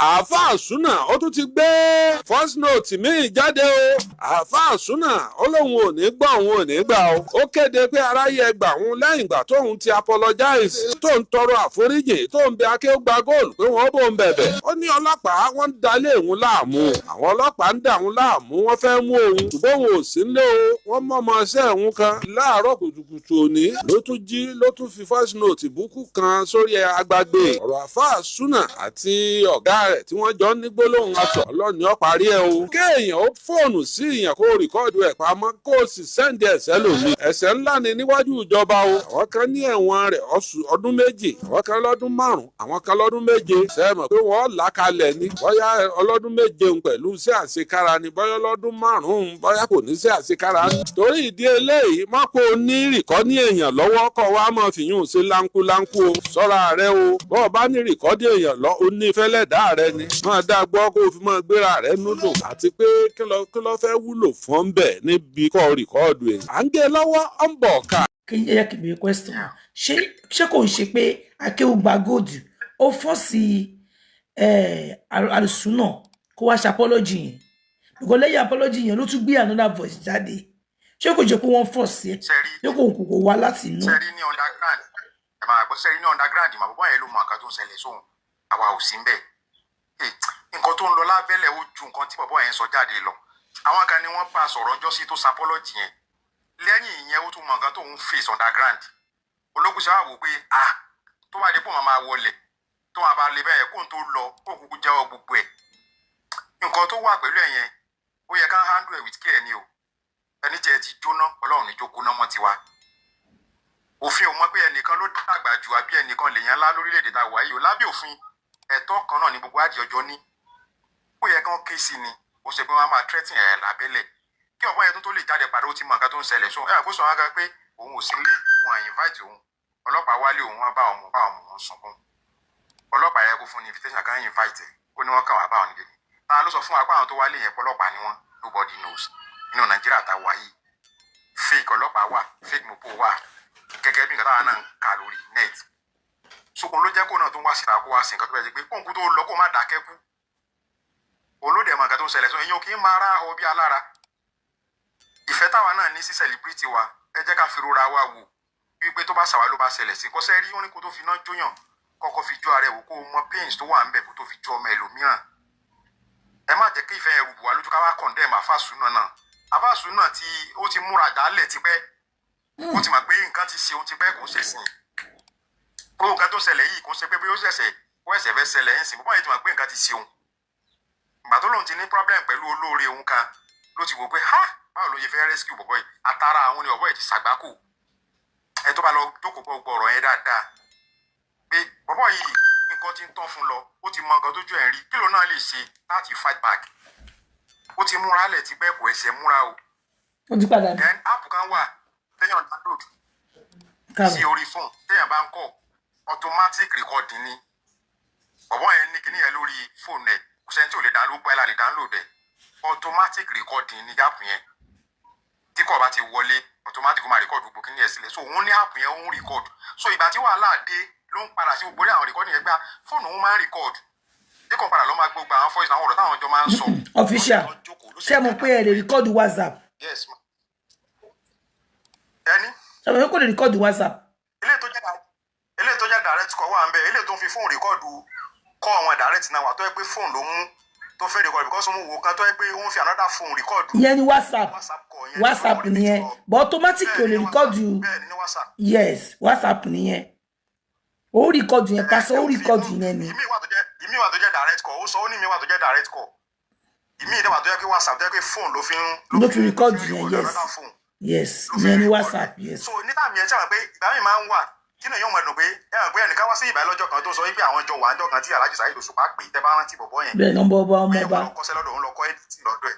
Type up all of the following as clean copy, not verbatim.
àáfàá súnà ó tún ti gbé first note míì jáde o. àáfàá súnà ó lóun ò ní gbọ́ òun ò ní gbà o. ó kéde pé aráyé gbà òun lẹ́yìn ìgbà tóun ti apologize tóun tọrọ àforíjì tóun bẹ akéwògbà góòlù pé wọ́n bò ń bẹ̀bẹ̀. ó ní ọlọ́pàá wọ́n ń dalé òun láàmú. àwọn ọlọ́pàá ń dà òun láàmú wọ́n fẹ́ mú òun. ṣùgbọ́n òun ò sí nílé o. wọ́n mọ̀mọ́ ṣẹ́ òun kan láàárọ̀ kùtùkùtù òní ló tún fi first note búkú kan sórí agbágbé. ọ̀rọ̀ àáfàá súnà àti ọ̀gá rẹ̀ tí wọ́n jọ ní gbólóhùn aṣọ ọlọ́ni ó parí ẹ̀ o. kéèyàn ó fóònù sí ìyàn kó rìkọ́ọ̀dù ẹ̀ pamọ́ kó o sì sẹ́ǹdì ẹ̀sẹ̀ lòmí. ẹ̀ṣẹ̀ ńlá ni níwájú ìjọba o. àwọn kan ní ẹ̀wọ̀n rẹ̀ ọdún méjì, àwọn kan lọ́dún márùn-ún, àwọn kan lọ́dún méje. sẹ́ẹ̀mọ̀ pé wọ́n là kalẹ̀ ni. bóyá ọlọ́dún méje ń pẹ̀lú sí àṣekára ni, bóyá ọlọ́dún márùn-ún bóyá kò ní sí àṣekára. torí ìdí eléyìí má kó o ní rìkọ́dì èèyàn lọ́wọ́ kọ́ wa máa fìyún sí láńkúláńkú o. sọ́ra rẹ o. bọ́ọ̀ bá ní rìkọ́dì èèyàn lọ o ní fẹ́lẹ́dà rẹ ni. máa dá gbọ́ kó o fi máa gbéra rẹ núdò àti pé kí ló fẹ́ wúlò fún bẹ́ẹ̀ níbi kọ́ rìkọ́ọ̀dù ẹ̀. à ń gé lọ́wọ́ ó ń bọ̀ ká. kí n yẹ kí n bèrè question ṣé kò ń ṣe pé akéwùgbà góòdù ó fọ́ sí àlùsùnà kó wá ṣe apology yẹn because lẹ́yìn apology yẹn ló tún gbé another voice jáde ṣé kò jẹ́ pé wọ́n fọ́ sí ẹ ṣé kò wá láti inú. sẹ́rí ní underground ẹ̀ máa gbọ́ sẹ́rí ní underground mà bọ́bọ́ yẹn ló mọ nǹkan tó ń ṣẹlẹ̀ sóhun àwa ò sí ń bẹ̀. nǹkan tó ń lọ lábẹ́lẹ̀ ó ju nǹkan tí bọ̀bọ́ yẹn sọ jáde lọ. àwọn kan ni wọ́n bá sọ̀rọ̀ ọjọ́ sí tó sapọ́lọ́jì yẹn lẹ́yìn ìyẹn ó tún mọ nǹkan tó ń face underground. ológun ṣe wá wò pé tó bá dé pò máa wọlé tó máa bá lè bẹ́ẹ̀ kóun tó lọ kó kúkú jẹ́wọ́ gbogbo ẹ̀. nǹkan tó wà pẹ̀lú ẹ̀yẹn ó yẹ ká handle it with care ni o. ẹni jẹ́ ti jóná ọlọ́run ní jókòó náà mọ́ tiwa. òfin ò mọ̀ pé ẹnìkan ló dàgbà jù àbí ẹnìkan lèèyàn ńlá lórílẹ̀‐èdè tá a wà yìí o. lábẹ́ òfin ẹ̀tọ́ kan náà ni gbogbo àjọjọ ní. ó yẹ kán ké sí ni ó ṣe pé wọ́n máa threaten ẹ̀ lábẹ́lẹ̀ kí ọ̀pọ̀ yẹn tó lè jáde padà ó ti mọ nǹkan tó ń ṣẹlẹ̀ so ẹ̀ kó sọ wọn gan pé òun ò sí ilé wọn invite òun ọlọ́pàá wálé òun wá bá òun sunkún ọlọ́pàá yẹ kó fún ní invitation kan invite ó ní wọ́n kàn wá bá òun gidi ta ló sọ fún wa pé àwọn tó wálé yẹn ọlọ́pàá ni wọ́n nobody knows nínú nàìjíríà tá a wà yìí fake ọlọ́pàá wà fake mopo wà gẹ́gẹ́ bí nǹkan táwọn náà ń kà lórí net sókun ló jẹ́ kó náà tó ń wá síta kó wá sí nǹkan tó bẹ̀ sí pé kóńkú tó lọ kó má dákẹ́ kú olóde mọ̀ nǹkan tó ń ṣẹlẹ̀ sọ èyàn kì í máa ra ọ bí alára ìfẹ́ táwa náà ní sí celebrity wa ẹ jẹ́ ká fi rora wa wò wípé tó bá ṣàwá ló bá ṣẹlẹ̀ sí kọ́sẹ́ rí wọn ní kó tó fi iná jóyàn kọ́kọ́ fi jó ara ẹ̀ wò kó mọ pains tó wà ń bẹ̀ kó tó fi jó ọmọ ẹlòmíràn ẹ má jẹ́ kí ìfẹ́ yẹn rúbù wá lójú ká wá condemn àfàsùnà náà àfàsùnà tí ó ti múra dálẹ̀ tipẹ́ ó ti mọ̀ pé nǹkan ti ṣe òun tipẹ́ kò ṣe sìn gbogbo nǹkan tó ṣẹlẹ̀ yìí kò ṣe pé bí ó ṣẹ̀ṣẹ̀ fẹ́ ṣẹlẹ̀ ń sìn bọ́bá yìí ti mọ̀ pé nǹkan ti ṣe òun ìgbà tó lóun ti ní problem pẹ̀lú olóore òun kan ló ti wò pé báwo ló yẹ fẹ́ rescue bọ̀bọ̀ yìí àtàrà àwọn ni bọ̀bọ̀ yìí ti ṣàgbákò ẹ tó bá lọ jókòó gbọ́ ọ̀rọ̀ yẹn dáadáa pé bọ̀bọ̀ yìí nǹkan ti ń tán fún lọ ó ti mọ nǹkan tójú ẹ̀ rí kí ló náà lè ṣe láti fight back ó ti múra lẹ̀ ti bẹ́ẹ̀ kò ẹsẹ̀ múra o. ó ti padà. then app kan wà téèyàn download sí orí phone téèyàn bá ń kọ automatic recording ni bọ̀bọ̀ yẹn ní kíní yẹn lórí phone ẹ̀ kò sẹ́ni tí ò lè download báyìí la lè download ẹ̀ automatic recording ní app yẹn tí kò bá ti wọlé automatic máa record gbogbo kíní yẹn sílẹ̀ so òun ní app yẹn òun record so ìgbà tí wàhálà dé ló ń padà sí gbogbo àwọn recording yẹn gbá fóònù òun máa ń record bí kò padà ló máa gbogbo àwọn voice àwọn ọ̀rọ̀ táwọn ọjọ́ máa ń sọ. official ṣé mo pé ẹ lè record WhatsApp. yes ma. ẹni. ṣé mo pé kò lè record WhatsApp. eléyìí tó jẹ́ direct call wà ń bẹ eléyìí tó ń fi fóònù record kọ́ àwọn direct náà wà tó yẹ pé fóònù ló mú tó fẹ́ record because mo wò kan tó yẹ pé ó ń fi another phone record. ìyẹn ni WhatsApp nìyẹn but automatic ò lè record you. yes WhatsApp nìyẹn ó record yẹn pàṣẹ ó record yẹn ni. ìmí wà tó jẹ́ direct call ó sọ ó ní ìmí wà tó jẹ́ direct call ìmí ìdẹ́wà tó yẹ pé WhatsApp tó yẹ pé phone ló fi record yẹn yes ìyẹn ni WhatsApp yes. so nígbà mi ẹ ṣe àwọn pé ìgbà mi máa ń wà kí ni yóò mọ̀ ẹ̀dùn pé ẹ̀hàn pé ẹnìkan wá sí ìbá lọ́jọ́ kan tó sọ wípé àwọn jọ wà ń jọkan tí Alhaji Saheed Òṣùpá pè tẹ́ bá rántí bọ̀bọ̀ yẹn. bẹ́ẹ̀ nọ́mbà ọba ọmọ ọba. ó kọ́ṣẹ́ lọ́dọ̀ òun lọ kọ́ editing lọ́dọ̀ ẹ̀.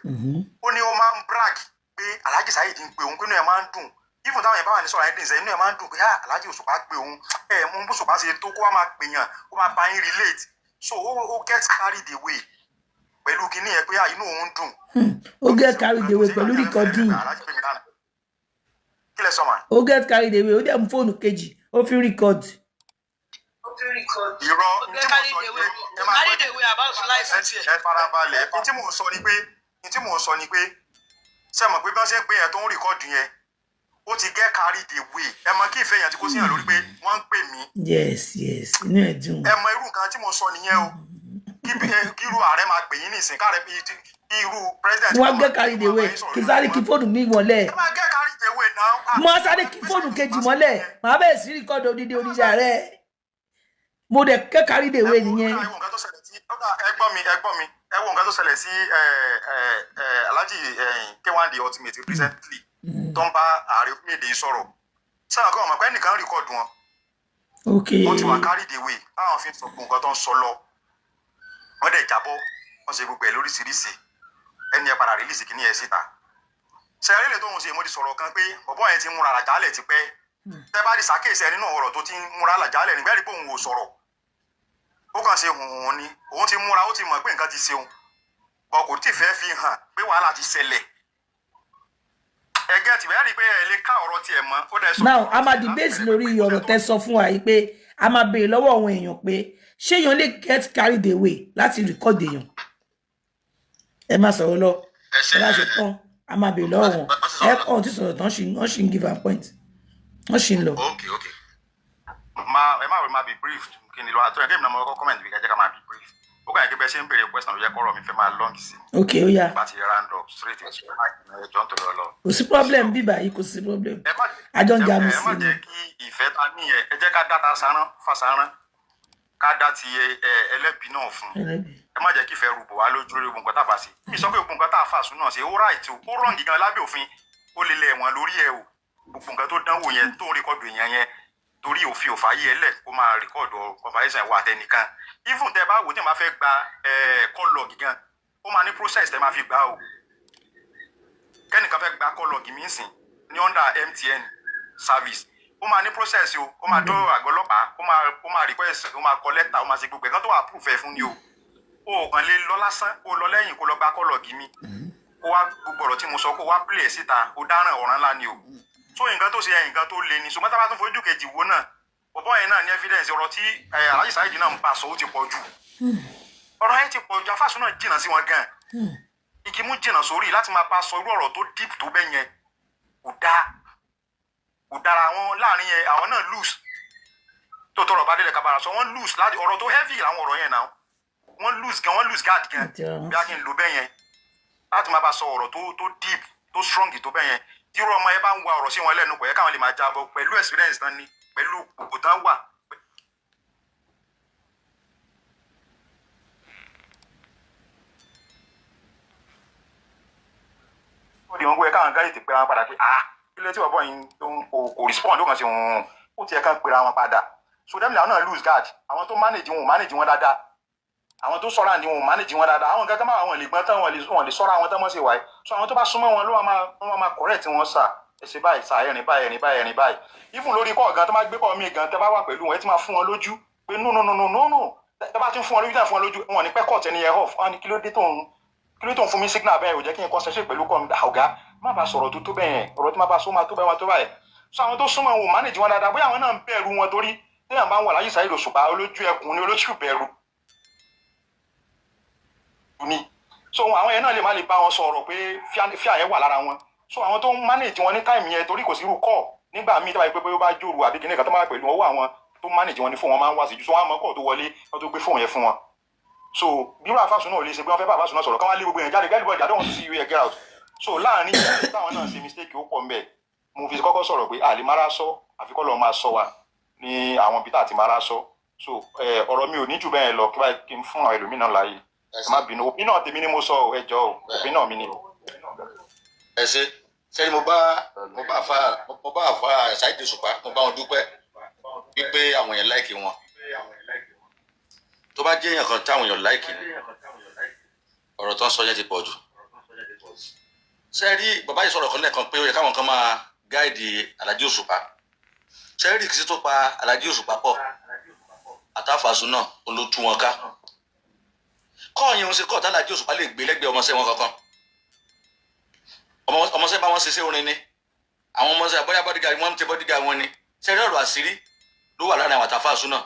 ó ní ó máa ń brag pé Alhaji Saheed ń pe òun pé inú ẹ̀ máa ń dùn even táwọn yẹn bá wà ní sọ̀rọ̀ ẹ̀dín sẹ́yìn inú ẹ̀ máa ń dùn pé Alhaji Òṣùpá pe òun mú Òṣùpá ṣe tó kó wá máa pè yàn kó máa bá yín relate so ó get carried away pẹ̀lú kinní yẹn pé inú òun dùn. ó get carried away pẹ̀lú recording. kí lẹ sọ ma. ó get carried away ó dẹ̀ mú fóònù kejì ó fi record. irọ́ ní tí mo sọ ni pé ẹ máa ẹ farabalẹ̀ ní tí mo sọ ni pé ṣé mọ̀ pé bí wọ́n ṣe ń pè yẹn tó ń rìkọ́ọ̀dù yẹn ó ti get carried away ẹ mọ̀ kí ìfẹ́ yẹn ti kó sí yẹn lórí pé wọ́n ń pè mí. yes inú ẹ̀ dùn. ẹ mọ̀ irú nǹkan tí mo sọ nìyẹn o kí irú ààrẹ máa pè yín nísìn káàrẹ irú president. wọ́n get carried away kí sáré kí fóònù mi wọlé. ẹ máa get carried away náà. mo sáré kí fóònù kejì mọ́lẹ̀ màá bẹ̀rẹ̀ sí rìkọ́ọ̀dù odidi ààrẹ mo dẹ̀ get carried away nìyẹn. ẹ wo nǹkan tó ṣẹlẹ̀ sí Alhaji K1 The Ultimate recently tó ń bá ààrẹ orílẹ̀-èdè sọ̀rọ̀ sáà kọ́ ọmọ pé ẹnìkan rìkọ́ọ̀dù wọn. wọ́n ti wà carried away báwọn fi ń sọ nǹkan tó ń sọ lọ wọ́n dẹ̀ jábọ́ wọ́n ṣe gbogbo ẹ̀ lóríṣiríṣi ẹni ẹ padà rìlíìsì kìíní ẹ̀ síta. ṣẹ̀rí lè tóun ṣe mo ti sọ̀rọ̀ kan pé bọ̀bọ́ yẹn ti múra àlàjálẹ̀ ti pẹ́ tẹ́ bá rí sàkéèsì ẹ nínú ọ̀rọ̀ tó ti múra àlàjálẹ̀ nígbà rí pé òun ò sọ̀rọ̀ ó kàn ṣe hùn ni òun ti múra ó ti mọ̀ pé nǹkan ti ṣeun bọ̀ kò tí fẹ́ fi hàn pé wàhálà ti ṣẹlẹ̀ ẹgẹ́ ti bẹ́ẹ̀ rí pé ẹ lè ká ọ̀rọ̀ tiẹ̀ mọ́ ó dẹ̀ sọ. now a máa debate lórí ọ̀rọ̀ tẹ́ sọ fún wa yìí pé a máa béèrè lọ́wọ́ àwọn èèyàn pé ṣé èèyàn lè get carried away láti record èèyàn ẹ máa sọ̀rọ̀ lọ ẹ bá ṣe tán a máa béèrè lọ́wọ́ wọn ẹ kàn tí sọ̀rọ̀ tán wọ́n ṣì ń give am point wọ́n ṣì ń lọ. ok ẹ má be brief kí ni lọ àtọ́ ẹ̀ kí ni mo kọ́ comment bí kẹ́jẹ́ ká máa be brief ó kàn yẹ kí bẹ́ẹ̀ ṣe ń béèrè question ló yẹ kọ́rọ̀ mi fẹ́ máa long sí. ok ó yá. bá ti round up straight into ẹjọ́ ń tọrọ lọ. kò sí problem bíbá yìí kò sí problem àjọ ń jà mí sí ẹ má jẹ́ kí ìfẹ́ ta ní ẹ jẹ́ ká dá ta sáárán fàṣárán ká dá ti ẹlẹ́bí náà fún ẹ má jẹ́ kí ìfẹ́ rúbọ̀ wá lójú lórí gbogbo nǹkan tá a bá ṣe kí sọ pé gbogbo nǹkan tá a fàṣún náà ṣe ó right o ó rọ̀ gígan lábẹ́ òfin ó lè lẹ̀ wọ́n lórí ẹ o gbogbo nǹkan tó dánwò yẹn tó ń rékọ́dù yẹn torí òfin òfàyè ẹlẹ kó máa rìkọ́ọ̀dù conversation wa àtẹnìkan even tẹ bá wò tí ẹ máa fẹ́ gba call log gan ó máa ní process tẹ máa fi gbà o kẹ́nìkan fẹ́ gba call log mi sìn ní under MTN service ó máa ní process o ó máa dọ́ àgọ́ ọlọ́pàá ó máa request ó máa kọ lẹ́tà ó máa ṣe gbogbo ẹ̀ kan tó wà approve ẹ̀ fún ni o ó kàn lè lọ lásán kó lọ lẹ́yìn kó lọ gba call log mi kó wá gbogbo ọ̀rọ̀ tí mo sọ kó wá play síta ó dáràn ọ̀ràn ńlá ni o so nǹkan tó ṣe nǹkan tó le ni so mọ́tà bá tún fojú kejì wo náà bọ̀bọ́ yẹn náà ní evidence ọ̀rọ̀ tí Alhaji Saheed náà ń bá sọ ó ti pọ̀ jù ọ̀rọ̀ yẹn ti pọ̀ jù afáàsùn náà jìnnà sí wọn gan igi mú jìnnà sórí láti máa bá sọ irú ọ̀rọ̀ tó deep tó bẹ́ẹ̀ yẹn kò dára wọn láàrin yẹn àwọn náà loose tó tọrọ bá délẹ̀ kábàárà sọ wọ́n loose láti ọ̀rọ̀ tó heavy làwọn ọ̀rọ̀ yẹn náà wọ́n loose guard gan bí a kì í lò bẹ́ẹ̀ yẹn láti máa bá sọ ọ̀rọ̀ tó deep tó strong tó bẹ́ẹ̀ yẹn tí irú ọmọ yẹn bá ń wa ọ̀rọ̀ sí wọn lẹ́nu kò yẹ káwọn lè máa jábọ̀ pẹ̀lú experience tán ni pẹ̀lú òkú tán wà. ó di wọn gbé káwọn gáyìí ti pera wọn padà pé ilé tí bàbá yìí kò respond ó kàn sí wọn ó ti yẹ ká pera wọn padà so dem náà lose guard àwọn tó manage wọn dáadáa àwọn tó sọ̀rọ̀ àní wọn manage wọn dáadáa àwọn kankan máa wọn lè gbọ́n tán wọn lè sọ̀rọ̀ àwọn tán mọ́ sí wáyé so àwọn tó bá súnmọ́ wọn ló wọ́n máa correct wọn sà ẹsẹ̀ báyìí sà ẹ̀rìn báyìí even lórí kọ́ gan tó máa gbé kọ́ mi gan tẹ́ bá wà pẹ̀lú wọn ẹ ti máa fún wọn lójú pé no tẹ́ bá tún fún wọn lójú tẹ́ fún wọn lójú wọn ní pẹ́ kọ́ tẹ́ni yẹn off wọn ni kí ló dé tó ń fún mi signal bẹ́ẹ̀ ò jẹ́ kí n kọ́ ṣẹ́ṣẹ́ pẹ̀lú kọ́ mi ọ̀gá má bàa sọ̀rọ̀ tó bẹ́ẹ̀ ọ̀rọ̀ tí má bàa sọ máa tó bẹ́ẹ̀ wọn tó báyìí so àwọn tó súnmọ́ wọn manage wọn dáadáa bóyá àwọn náà ń bẹ̀rù wọn torí téèyàn bá ń wà Alhaji Saheed Òṣùpá olójú ẹkùn ni olójú bẹ̀rù ni so àwọn yẹn náà lè má lè bá wọn sọ̀rọ̀ pé fíà yẹn wà lára wọn so àwọn tó ń manage wọn ní time yẹn torí kò sí irú kọ́ nígbà míì tábà pé ó bá jòrò àbí kìnìkan tó máa pẹ̀lú ọwọ́ àwọn tó manage wọn ní fóun wọn máa ń wá sí ju so wọn á mọ kọ́ tó wọlé wọn tó gbé fóun yẹn fún wọn so bírò àfàsùn náà ò lè ṣe pé wọn fẹ́ bá àfàsùn náà sọ̀rọ̀ káwọn lé gbogbo yẹn jáde gẹ́gẹ́ bọ́ọ̀dì I don't want to see you here get out so láàrin táwọn náà ṣe mistake ó pọ̀ ń bẹ̀ mo fi kọ́kọ́ sọ̀rọ̀ pé àlè máa sọ àfikọ́ lọ́ọ́ máa sọ wa ní àwọn ibi tá àti máa sọ so ọ̀rọ̀ mi ò ní jù bẹ́ẹ̀ lọ kí n fún àwọn ẹlòmíràn láàyè ẹ má bínú òbí náà tèmi ni mo sọ ẹjọ́ òbí náà mi ni. ẹ ṣe sẹ́ni mo bá àfa Saheed Òṣùpá mo bá wọn dúpẹ́ wípé àwọn èèyàn láìkì wọn tó bá jẹ́ èèyàn kan táwọn èèyàn láìkì ọ̀rọ̀ tó ń sọ yẹn ti pọ̀ jù sẹ́ẹ̀rí bàbá yìí sọ̀rọ̀ kan lẹ́ẹ̀kan pé ó yẹ káwọn kan máa gáìdì Alhaji Òṣùpá sẹ́ẹ̀rí kìí tó pa Alhaji Òṣùpá pọ̀ àtàfàsùn náà ló tú wọn ká kọ́ọ̀yìn ń ṣe kọ́ọ̀tà Alhaji Òṣùpá lè gbé lẹ́gbẹ̀ẹ́ ọmọọṣẹ́ wọn kankan ọmọọṣẹ́ bá wọn ṣiṣẹ́ orin ni àwọn ọmọọṣẹ́ bọ́yá bọ́dígà wọn ti bọ́dígà wọn ni sẹ́ẹ̀rí ọ̀rọ̀ àṣírí ló wà lára àwọn àtàfàsùn náà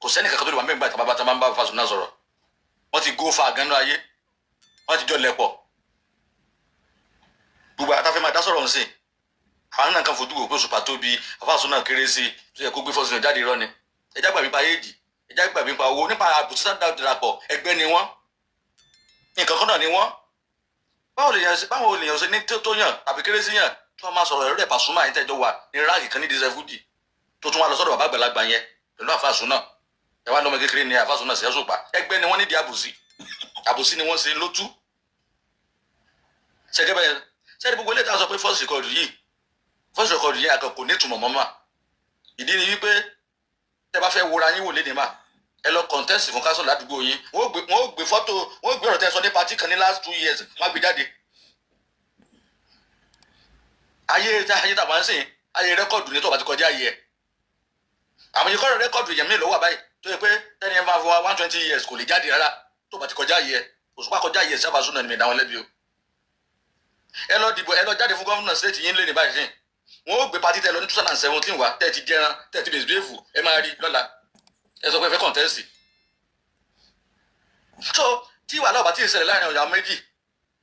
kò sẹ́ni kankan tó lè wà mẹ́gbà tí bàbá ń bá Fasuna sọ̀rọ̀ wọ́n ti go far gan-an ayé wọ́n ti jọ lẹ̀pọ̀ gbogbo àtàfẹ́ máa dá sọ̀rọ̀ ń sìn àwọn náà kan fojú wò pé Òṣùpá tóbi Fasuna kéré sí tó yẹ kó gbé Fasuna jáde irọ́ ni ẹjá gbàgbé pa éèdì ẹjá gbàgbé pa owó nípa àbùsí darapọ̀ ẹgbẹ́ ni wọ́n nǹkan kan náà ni wọ́n báwo lèèyàn ṣe ní tó yàn tàbí kéré sí yàn tí wọ́n máa sọ̀rọ̀ ẹ̀rọ rẹ̀ Pasuma yìí tẹ́jọ́ wà ní ráàkì kan ní díṣẹ́ fújì tó tún wá lọ sọ́dọ̀ bàbá àgbàlagbà yẹn pẹ̀lú Fasuna ẹ wá lọ́mọ kékeré ní Fasuna sí Òṣùpá ẹgbẹ́ ni wọ́n nídìí àbùsí ni wọ́n ṣe lótú ṣẹ́gẹ́bẹ́ sẹ́ni gbogbo ilé ìta sọ pé first record yìí àkàkò ní ìtumọ̀ mọ́mọ́ ìdí ni wípé tẹ́ bá fẹ́ wora yín wò léde mà ẹ lọ contest fún council ládùúgbò yín wọ́n ó gbé fọ́tò wọ́n ó gbé ọ̀rọ̀ tẹ́ sọ ní party kan ní last 2 years wọ́n á gbé jáde ayé tàbá ń sìn ayé rẹ́kọ̀dù ní tó bá ti kọjá ayé ẹ̀ àwọn yìí kọ́rọ̀ rẹ́kọ̀dù yẹn mi lọ́wọ́ àbáyé tó yẹ pé tẹ́ni ẹ máa fọ 120 years kò lè jáde rárá tó bá ti kọjá ayé ẹ̀ Òṣùpá kọjá ayé ẹ̀ sábà Fasuna ni mi dáwọn lẹ́bi o ẹ lọ dìbò ẹ lọ jáde fún gómìnà state yín lé ní báyìí sìn wọn ó gbé pati tẹ lọ ní 2017 wá tẹ ti jẹran tẹ ti misbehave ẹ máa rí lọ́la ẹ sọ pé ẹ fẹ́ contest so tí wàhálà ọba tí ì ṣẹlẹ̀ láàrin ọ̀yà méjì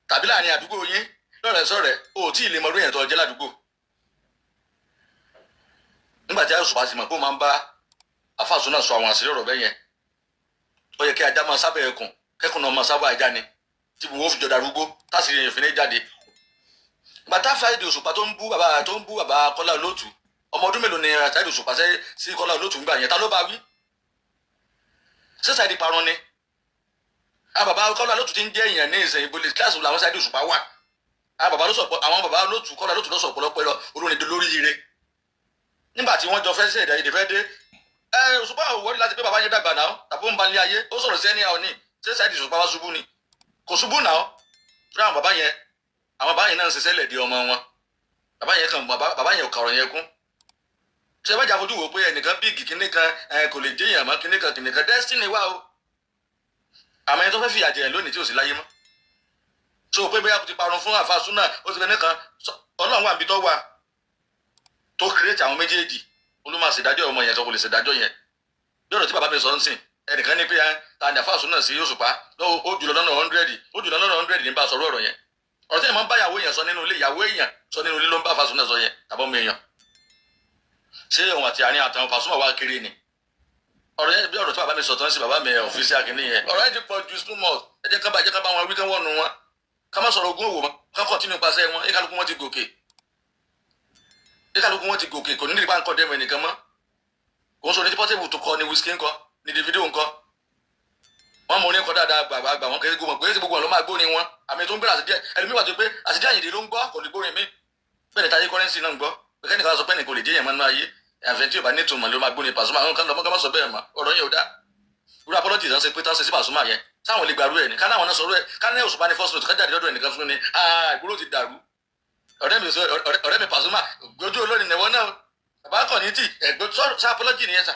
tàbí láàrin àdúgbò yín lọ́rẹ̀ sọ̀rẹ̀ o tí ì lè mọ orí èèyàn tó jẹ́ ládùúgbò nígbà tí Òṣùpá ti mọ̀ pé ó máa ń bá Fasuna sọ àwọn àṣírí ọ̀rọ̀ bẹ́yẹn ó yẹ kí ajá máa sábẹ̀ ẹkùn kẹ́kùn náà máa sábà ajá ni tí gbogbo fi jọ darúgbó tásìrì èèyàn fi ní jáde gbàtà Saheed Òṣùpá tó ń bú bàbá Kọ́lá Olóòtú ọmọ ọdún mélòó ni Saheed Òṣùpá sí Kọ́lá Olóòtú ń gbà yẹn ta ló bá wí ṣé Saheed parun ni bàbá Kọ́lá Olóòtú ti ń jẹ́ èèyàn ní ìsẹ̀yìn bolè kíláàsì làwọn Saheed Òṣùpá wà àwọn bàbá Olóòtú Kọ́lá Olóòtú lọ́sọ̀ ọ̀pọ̀lọpọ̀ ẹ̀rọ olórin lórí ire nígbà tí wọ́n jọ fẹ́ ṣe èdè fẹ́ dé Òṣùpá wọlé láti pé bàbá yẹn dàgbà náà tàbí ó ń balẹ̀ ayé ó sọ̀rọ̀ sí ẹni àwọn ní ṣé Saheed Òṣùpá wá ṣubú ni kò ṣubú náà fúnra àwọn bàbá yẹn náà ń ṣiṣẹ́ lẹ̀dí ọmọ wọn bàbá yẹn kọ̀rọ̀ yẹn kún ṣe bá jà fojú wò pé ẹnìkan bíìgì kìnnì kan kò lè jẹ́ èèyàn mọ́ kìnnì kan destiny wà o àmọ́ ẹni tó fẹ́ fìyà jẹ lónìí tí ò sí láyé mọ́ so pé bóyá ti parun fún Fasuna ó ti fẹ́ nìkan Ọlọ́run wà níbi tó wà tó create àwọn méjèèjì olúmọ̀ ṣèdájọ́ ọmọ yẹn tó kò lè ṣèdájọ́ yẹn lọ́dọ̀ tí bàbá mi sọ ń sìn ẹnìkan ní pé ta ni Fasuna sí Òṣùpá ó jùlọ lọ́nà 100 ní bá sọ̀rọ̀ ọ̀rọ̀ yẹn ọ̀rọ̀ tí èèyàn bá yàwó èèyàn sọ nínú ilé ìyàwó èèyàn sọ nínú ilé ló ń bá Fasuna sọ yẹn tàbọ̀ mi èèyàn ṣé òun àti àárín àtàwọn Fasuna wá kiri ni ọ̀rọ̀ yẹn bí ọ̀rọ̀ tí bàbá mi sọ tán sí bàbá mi ọ̀fíìsì akínní yẹn ọ̀rọ̀ yẹn ti pọ̀ ju small ẹ jẹ́ ká bá wọn wí kán wọ́n nu wọn ká má sọ̀rọ̀ ogún òwò mọ́ ká kọ́ntínú pasẹ́ wọn kálukú wọn ti gòkè kò ní nípa nǹkan dẹ́mọ̀ ẹnìkan mọ́ kò ń sọ ní tí Portable tó kọ ní Wizkid ńkọ́ ní Davido ńkọ́ wọ́n mọ orin kọ́ dáadáa gbàgbà wọn kéré gbogbo pé gbogbo wọn ló máa gbórin wọn àmì tó ń gbéra àtijọ́ ẹlòmíì wà tó pé àtijọ́ àyìndé ló ń gbọ́ kò lè gbórin mi bẹ́ẹ̀ ni táyé kọ́rẹ́nsì náà ń gbọ́ pẹ̀kẹ́ nìkan sọ pé nìkan lè jẹ́ yẹn mọ́ nínú ayé àfẹ́ tí ò bá ní ìtumọ̀ ló máa gbórin Pasuma àwọn kan lọ́mọ́ sọ bẹ́ẹ̀ mọ́ ọ̀rọ̀ yẹn ò dá irú apology tán ṣe pé tán ṣe sí Pasuma yẹn sáwọn lè gbàrú ẹ̀ ní kánáwọn náà sọ̀rọ̀ ẹ̀ kánáà Òṣùpá ní first note kájáde lọ́dọ̀ ẹnìkan fún ni ìgboro ti dàrú ọ̀rẹ́ mi Pasuma gbójú olórin nẹ̀wọ́ náà bàbá kàn ní tì ẹ̀gbọ́n sọ apology nìyẹn sà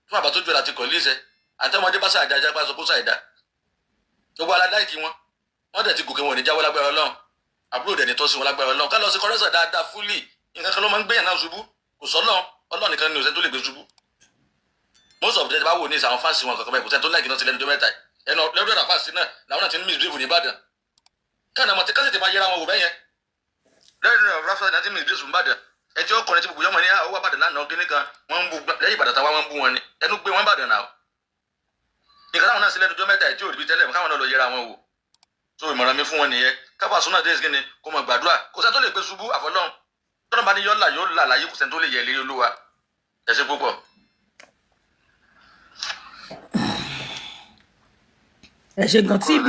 fún àbá tó ju láti kọ̀ líṣẹ́ àtẹmọdé bá ṣàìdá ajá pàṣẹ kó ṣàìdá gbogbo aládáìkì wọn dẹ̀ ti gòkè wọn ní jáwọ́ lágbára Ọlọ́run àbúrò dẹ̀ ní tọ́sí wọn lágbára Ọlọ́run ká lọ sí kọ́rẹ́sà dáadáa fúlì nǹkan kan ló máa ń gbéyàn náà ṣubú kò sọ́nà Ọlọ́run nìkan ní òṣèlú tó lè gbé ṣubú most of them bá wò ní ìsàwọn fáǹsì wọn kankan báyìí kò sẹ́ni tó láìkì náà ti lẹ́nu tó mẹ́ta ẹnu lẹ́rú ẹ̀rọ fáǹsì náà làwọn náà ti ní misbehave ní Ìbàdàn káàdà mọ̀ tí kásìtì máa yẹra wọn wò bẹ́yẹn lẹ́rú ẹ̀rọ fáǹsì náà ti misbehave ní Ìbàdàn ẹtí ọkùnrin tí gbogbo yọmọ ní owó Ìbàdàn lánàá kíní kan wọ́n ń bu lẹ́yìn Ìbàdàn táwa wọ́n ń bu wọn ni ẹnu gbé wọn Ìbàdàn náà nǹkan táwọn náà sí lẹ́nu tó mẹ́ta ẹ̀ tí ò rí bí tẹ́lẹ̀ káwọn náà lọ yẹra wọn wò so ìmọ̀ràn mi fún wọn nìyẹn ká Fasuna dé kíni kó mọ gbàdúrà kò sẹ́ni tó lè gbé ṣubú àfọlọ́run tọ́nà bá ní yóò là láyé kò sẹ́ni tó lè yẹ ilé Olúwa ẹ ṣé púpọ̀. ẹ ṣe gan TB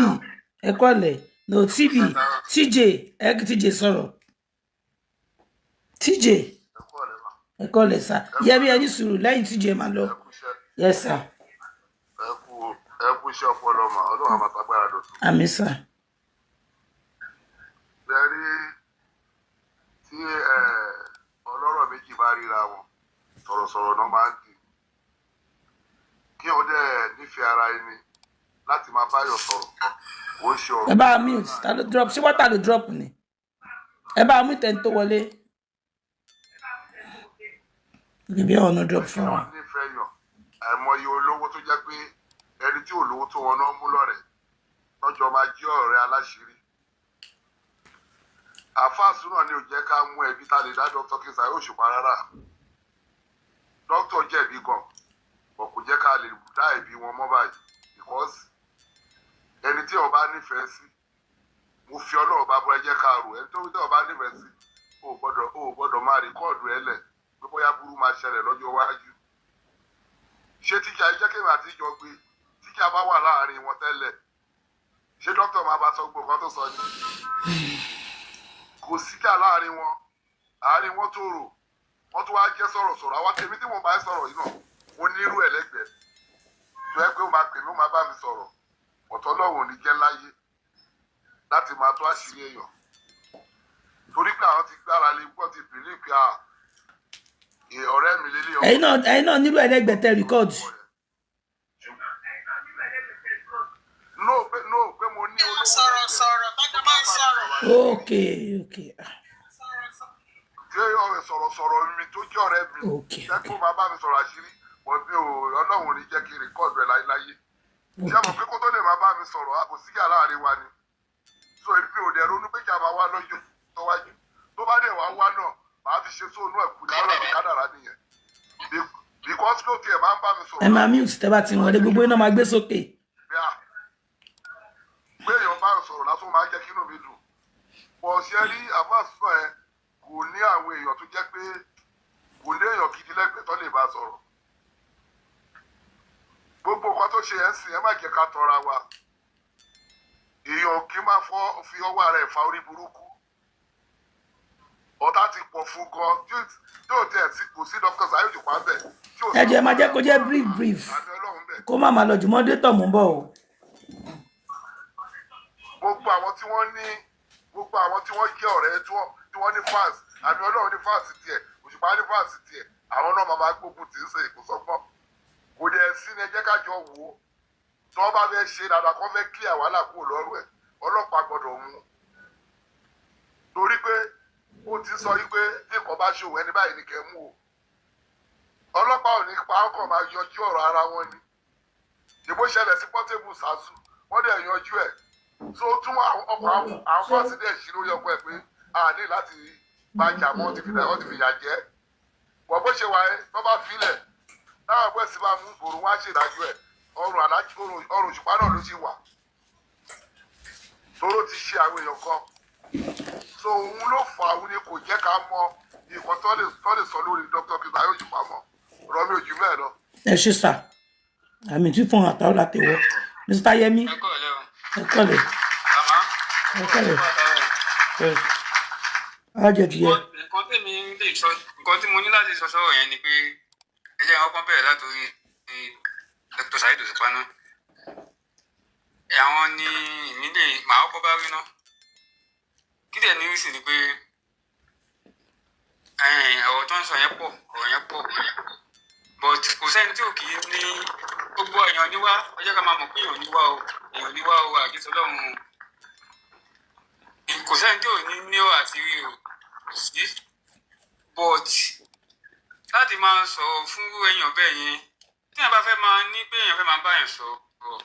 ẹ kọ́lẹ̀ no TB TJ sọ̀rọ̀ TJ ẹ kọ́lẹ̀ sá yẹ́bí ẹni sùúrù lẹ́yìn TJ máa lọ yes sir. ẹ kú iṣẹ́ ọpọlọ mà Ọlọ́run àmà tagbára dọ̀tún. àmín sà. lẹ́rí tí ọlọ́rọ̀ méjì bá ríra wọn sọ̀rọ̀sọ̀rọ̀ náà máa ń dì kí wọ́n dẹ̀ nífẹ̀ẹ́ ara ẹni láti máa báyọ̀ sọ̀rọ̀ kò ń ṣe ọ̀rọ̀. ẹ bá a mute ta ló drop ṣé wọ́tà ló drop ni ẹ bá a mute ẹni tó wọlé ibi ọ̀nà drop fún wa. nífẹ̀ẹ́ yàn àìmọye olówó tó jẹ́ pé ẹni tí ò lówó tó wọn náà mú lọ́rẹ̀ lọ́jọ́ máa jẹ́ ọ̀rẹ́ aláṣírí. Àáfàá Súnà ni ò jẹ́ ká mú ẹbí tá lè dá Dr. King Saheed Òṣùpá rárá. Dókítà jẹ̀bi gan bọ̀ kò jẹ́ ká lè dá ẹ̀bi wọn mọ́ báyìí because ẹni tí ó bá nífẹ̀ẹ́ sí mo fi Ọlọ́run bá bọ́ ẹ jẹ́ ká rò ẹni tó ó bá nífẹ̀ẹ́ sí ó gbọ́dọ̀ máa rìkọ́ọ̀dù ẹ lẹ̀ pé bóyá burú máa ṣẹlẹ̀ lọ́jọ́ iwájú. Ṣé tíjà jẹ́ kí èmi àti ìjọ gbé tíjà bá wà láàrin wọn tẹ́lẹ̀ ṣé dókítà máa bá sọ gbogbo nǹkan tó sọ ni? Kò síjà láàrin wọn àárín wọn tó rò wọ́n tó wá jẹ́ sọ̀rọ̀sọ̀rọ̀ àwọn tèmi tí mo bá ń sọ̀rọ̀ yìí náà mo ní irú ẹlẹ́gbẹ̀ẹ́ tó yẹ pé ó máa pè mí ó máa bá mi sọ̀rọ̀ ọ̀tọ̀ Ọlọ́run ò ní jẹ́ láyé láti máa tó àṣírí èèyàn torí pé àwọn ti gbára lé pọ̀ ti bìlí pé ọ̀rẹ́ mi lélẹ̀ ẹ̀yin náà nílò ẹlẹ́gbẹ̀ẹ́ tẹ record. no pé mo ní olówó sọ̀rọ̀ tọ́jú máa ń sọ̀rọ̀. okay. tí ọ̀rẹ́ sọ̀rọ̀ mi tó jẹ́ ọ̀rẹ́ mi jẹ́ kó máa bá mi sọ̀rọ̀ àṣírí wọ́n bí Ọlọ́run ò ní jẹ́ kí n rìkọ́ọ̀dù ẹ̀ láyé. Ṣé mo pé kó tó lè máa bá mi sọ̀rọ̀ kò síjà láàrin wa ni. So èmi ò dẹ̀ ronú pé kí a máa wá lọ́jọ́ tó wájú. Tó bá dẹ̀ wá náà màá fi ṣe sóònù ẹ̀kú ní ọlọ́run kádàrá nìyẹn. Because ló tiẹ̀ máa ń bá mi sọ̀rọ̀. Ẹ máa mute tẹ́ bá ti wọlé gbogbo iná máa gbé sókè. Pé èèyàn bá sọ̀rọ̀ lásán máa ń jẹ́ kí inú mi dùn. Bọ̀ ṣe rí àfáàsùnà ẹ kò ní àwọn èèyàn tó jẹ́ pé kò ní èèyàn gidi lẹ́gbẹ̀ẹ́ tó lè bá sọ̀rọ̀. Gbogbo nǹkan tó ṣe ẹ̀ ń sìn ẹ má jẹ́ ká tọra wa. Èèyàn kì í máa fi ọwọ́ ara ẹ̀ fa orí burúkú. Ọ̀tá ti pọ̀ fún gan tí ò tẹ̀ sí kò sí Dr. Saheed Òṣùpá bẹ̀. Ẹ jẹ́ máa jẹ́ kó jẹ́ brief kó má máa lọ jùmọ́ dé tọ̀ mú bọ̀ o. Gbogbo àwọn tí wọ́n jẹ́ ọ̀rẹ́ tí wọ́n ní fans àmì Ọlọ́run ní fans tiẹ̀ Òṣùpá ní fans tiẹ̀ àwọn náà máa gbógun tì í ṣe ìkósọ́gbọ́n. Kò dẹ̀ sí ni ẹ jẹ́ ká jọ wò ó tí wọ́n bá fẹ́ ṣe dáadáa kó fẹ́ clear wàhálà kúrò lọ́rùn ẹ̀ ọlọ́pàá gbọ́dọ̀ mú torí pé ó ti sọ wípé tí nǹkan bá ṣòwò ẹni báyìí ni kẹ́ mú o ọlọ́pàá ò ní pa ọkọ̀ máa yanjú ọ̀rọ̀ ara wọn ni ìbò ṣẹlẹ̀ sí Portable Zazu wọ́n dẹ̀ yanjú ẹ̀ so tún ọkọ̀ àwọn fásitì dẹ̀ ṣí lórí ọkọ̀ ẹ̀ pé a ní láti bá jà mọ́ wọ́n ti fìyà jẹ wọ́n bó ṣe wà ẹ́ tó bá filẹ̀ táwọn ẹgbẹ́ sì máa mú gbòòrò wá ṣèdájọ́ ẹ̀ ọrùn Òṣùpá náà ló ṣì wà tóró ti ṣe àwọn èèyàn kan so òun ló fà òun ni kò jẹ́ ká mọ nǹkan tó lè sọ lórí Dr. King Saheed Òṣùpá mọ́ rọmi ojú bẹ́ẹ̀ lọ. Ẹ ṣe sà àmì tí fún àtàwọn látẹwọ Mr. Yemi ẹ kọ́lẹ̀ ajẹjẹ. nǹkan tí mo ní láti sọ sọ́rọ̀ yẹn ni pé ẹ jẹ́ ọkàn bẹ̀rẹ̀ látòrí Dr. Saheed Òṣùpá náà àwọn ni ìmílẹ màá kọ́ bá rí náà kí dẹ̀ ní rísì ni pé ọ̀rọ̀ tó ń sọ yẹn pọ̀ but kò sẹ́ni tí ò kì í ní gbogbo èèyàn níwá ẹ jẹ́ ká máa mọ̀ pé èèyàn níwá o àgẹ́sọ lọ́run kò sẹ́ni tí ò ní ó àti rí o sí but láti máa sọ̀rọ̀ fún èèyàn bẹ́ẹ̀ yẹn tí èèyàn bá fẹ́ máa ní pé èèyàn fẹ́ máa bá èèyàn sọ̀rọ̀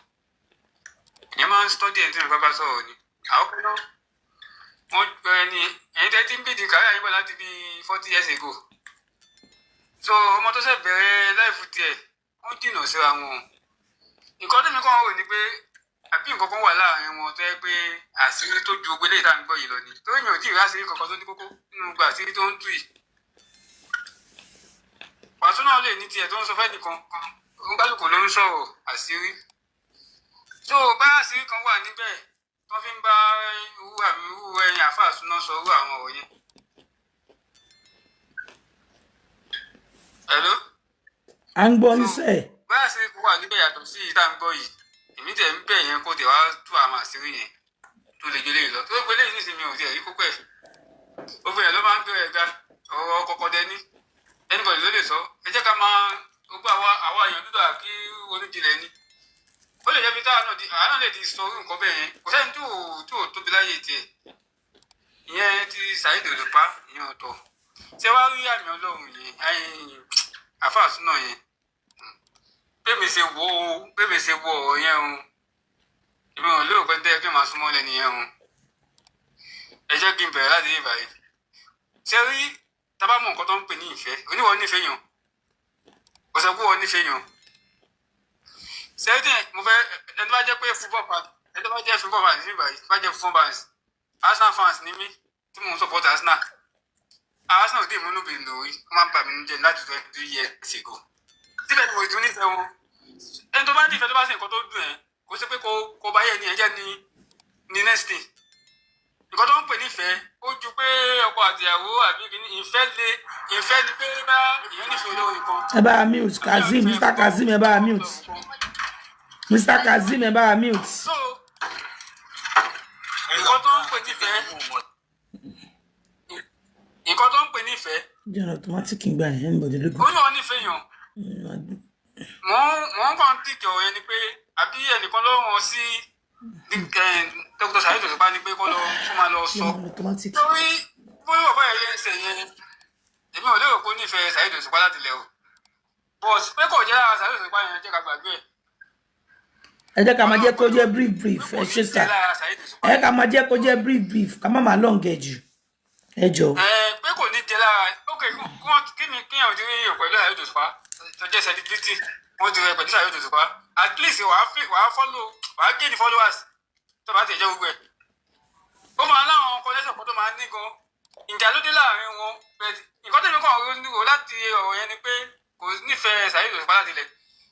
èèyàn máa ń stọ́dí ẹni tí èèyàn fẹ́ bá sọ̀rọ̀ ni àwọn kan náà wọ́n ẹni ẹ̀yin tẹ́ tí ń bìdì kárí àyíbọ̀ láti bí 40 years ago so ọmọ tó ṣẹ̀ bẹ̀rẹ̀ láìfù tiẹ̀ wọ́n jìnnà síra wọn nǹkan tẹ́mi kàn rò ní pé àbí nǹkan kan wà láàrin wọn tó yẹ pé àṣírí tó ju ogbélé ìta ń gbọ́ yìí lọ ni torí mi ò tí ì rí àṣírí kankan tó ní kókó nínú gba àṣírí tó ń tú yìí pàṣẹ náà lè ní tiẹ̀ tó ń sọ fẹ́ nìkan oníkálùkù ló ń sọ̀rọ̀ àṣírí so bá àṣírí kan wà níbẹ̀ tó fi ń bá irú ẹyin àfàsúná sọ irú àwọn ọ̀rọ̀ yẹn. Hello? À ń gbọ́ níṣẹ́. bá àṣírí kan wà níbẹ̀ yàtọ̀ sí ìta ń gbọ́ yìí èmi tẹ̀ ń bẹ̀ yẹn kó tẹ̀ wá tú àwọn àṣírí yẹn tó lè gbélé lọ tó gbélé yìí nísìnyí ò tiẹ̀ rí kókó ẹ̀ gbogbo yẹn ló máa ń bẹ̀rẹ̀ ga ọ̀rọ̀ kọ̀kọ̀ dẹni ẹnìbọ̀dì ló lè sọ ẹ jẹ́ ká máa gbogbo àwa èèyàn dúdú àkí oníjìnlẹ̀ ni ó lè jẹ́ bí táwọn náà lè ti sọ orú nǹkan bẹ́ẹ̀ yẹn kò sẹ́ni tí ò tóbi láyé tiẹ̀ ìyẹn ti Saheed Òṣùpá ìyẹn ọ̀tọ̀ ṣé wàá rí àmì Ọlọ́run yẹn àfàsúnà yẹn bẹ́ẹ̀ mi ṣe wo ọ̀rọ̀ yẹn o èmi ò lérò pé dẹ́ kí n máa súnmọ́ lẹ́nu yẹn o ẹ jẹ́ kí n bẹ̀rẹ̀ láti yé báyìí ṣé rí tábàmù nǹkan tó ń pè ní ìfẹ́ oníwọ̀ nífẹ̀ẹ́ yàn ọ̀sẹ̀ kú wọ́n nífẹ̀ẹ́ yàn ṣé rí mo fẹ́ ẹni tó bá jẹ́ pé football fan ẹni tó bá jẹ́ football fan sí báyìí bá jẹ́ football fans Arsenal fans ní mí tí mò ń support Arsenal Arsenal dé ìmúnú bìí lórí wọ́n máa ń bà mí jẹ́ láti 22 years ago síbẹ̀ ni mo tún nífẹ̀ẹ́ wọn ẹni tó bá nífẹ̀ẹ́ tó bá ṣe nǹkan tó dùn ẹ́ kò sí pé kò bá yẹ ni ẹ jẹ́ ní next thing nǹkan tó ń pè nífẹ̀ẹ́ ó ju pé ọkọ àtìyàwó àbí ìfẹ́ ni pé bá ìyẹn nífẹ̀ẹ́ olórí kan. ẹ bá wa mute Kazeem, Mr. Kazeem ẹ bá wa mute Mr. Kazeem ẹ bá wa mute. so nǹkan tó ń pè nífẹ̀ẹ́ jẹ́ automatic ń gbà yẹn anybody lókun. ó yàn nífẹ̀ẹ́ yàn mò ń kàn tíkì ọ̀rọ̀ yẹn ni pé àbí ẹnìkan ló rán sí Dr. Saheed Òṣùpá ni pé kó máa lọ sọ lórí bóyá ọ̀pọ̀ ẹ̀yẹ ẹsẹ̀ yẹn èmi ò lérò pé ó nífẹ̀ẹ́ Saheed Òṣùpá láti lẹ̀ o but pé kò jẹ́ lára Saheed Òṣùpá yẹn jẹ́ ká gbàgbé ẹ̀. ẹ jẹ́ ká máa jẹ́ kó jẹ́ brief ẹ ṣe sà ẹ ká máa jẹ́ kó jẹ́ brief ká má máa lọ́ǹgẹ̀ jù ẹ jọ. pé kò ní jẹ lára ok kí ni kéèyàn ti rí èèyàn pẹ̀lú Saheed Òṣùpá tó jẹ́ celebrity wọ́n ti rẹ pẹ̀lú Saheed Òṣùpá at least wàá gain followers tó bá ti jẹ́ gbogbo ẹ̀. ó máa láwọn kọ́lẹ́sọ̀ kan tó máa ní gan ìjà ló dé láàrin wọn nǹkan tẹ̀mí kan rò láti ọ̀rọ̀ yẹn ni pé kò nífẹ̀ẹ́ Saheed Òṣùpá láti lẹ̀